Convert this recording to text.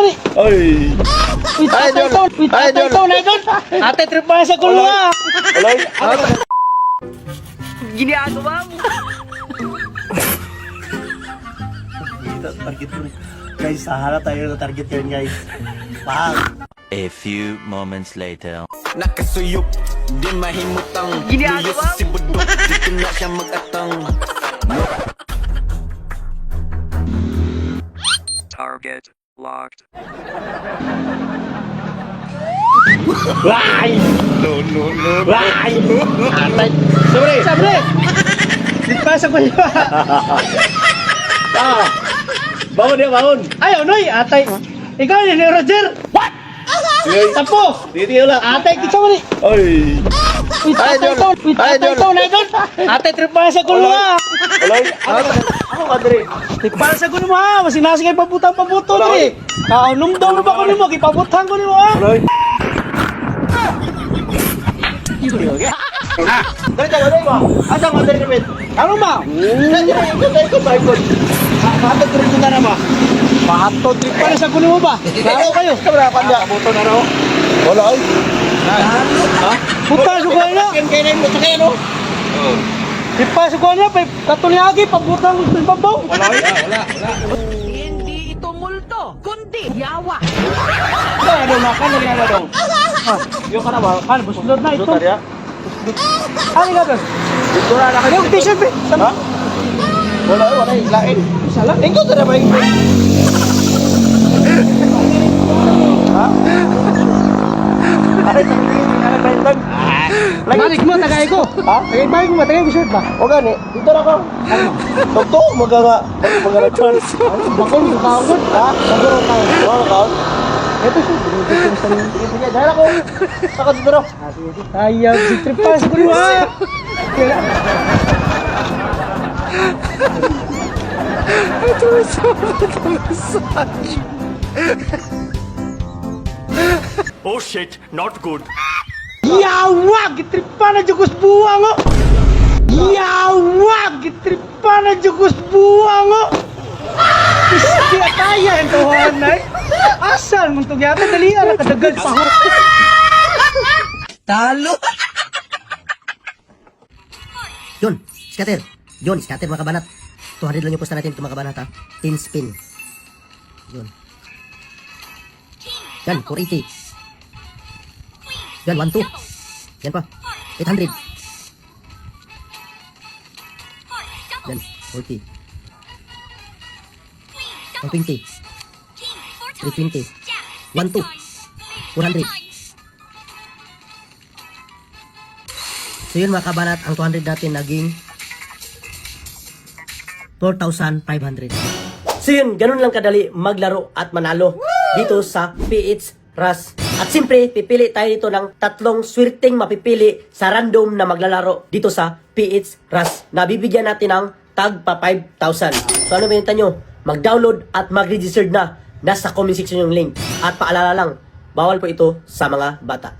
mali. Ay. Uy, tatay ito. Uy, tatay ito. Naidol. Ate, trip pa sa gulo ha. Alay. Ginagawa mo. Target ko. Guys, sahala tayo ng target yun, guys. Pang. A few moments later. Nakasuyok, di mahimutang Ginagawa Luya sa sibudok, dito na siya mag-atang Target locked. Why? No. Why? Atay. Sorry. Sabre. Trip pa sa gulo ha. Ah. Bangun dia, bangun. Ayaw, Noy. Atay. Ikaw ni Roger. What? Sige. Tapo. Dito lang. Atay, kita mali. Ay. Uy, tatay ito. Uy, Ay, tatay Idol. ito. Naidol. Ate, trip pa sa gulo ha. Alay. Ako ka, Dre. Trip pa sa gulo mo ha. Masinasi kayo pabutang-pabuto, Dre. Numdom na ba ko nimo? Kipabutang ko nimo ha. Alay. Dre, tayo ba? Asang ka, Dre, kapit? Ano ma? Dre, ko ba, ikot? Matag ko rin na ba? Pato, trip pa sa gulo mo ba? Klaro kayo. Kabra, panda. Buto na raw. Wala, ay. Ha? Puta sa gulo na. Kaya na yung buto kayo, no? Trip pa sa gulo na. Katunyagi, pabutang ko ng babaw. Hindi ito multo, kundi yawa. Ano na ka? Ano na daw? Yung ka na ba? Ano, buslod na ito. Buto, ya? Ano nga ba? Dito na lang. Yung t-shirt ba? Ha? Wala, lain. Isa lang. Ikaw ka na ba yung... Ha? Ay, ano ba yung tag? Balik mo, tagay ko. Ha? Balik mo, tagay ko shirt ba? O gani, dito na ko. Tokto, magaga chance. Bakol, bakol. Ha? Siguro ka. Wala ka. Ito siya. Sige, dahil ako. Saka dito na. Ayaw, si trip pa sa gulo ha. Oh shit, not good. Yawa, gitrip pa na jugos buwang oh. Yawa, gitrip pa na jugos buwang oh. Iski ataya ang tuhanay. Asan mong tugyata dali ara kadagad pa ho. Talo. Yun, scatter. Yun, scatter mga kabanat. 200 lang yung posta natin ito mga kabanat ha. 10 spin. Yun. Yan, 480. Yan, 1-2. Yan pa. 800. Yan, 40. 120. 320. 1-2. 400. So yun mga kabanat, ang 200 natin naging 4,500. So yun, ganun lang kadali maglaro at manalo dito sa PH Rush. At siyempre, pipili tayo dito ng tatlong swerteng mapipili sa random na maglalaro dito sa PH Rush. Nabibigyan natin ng tag pa 5,000. So ano binenta nyo? Mag-download at mag-register na. Nasa comment section yung link. At paalala lang, bawal po ito sa mga bata.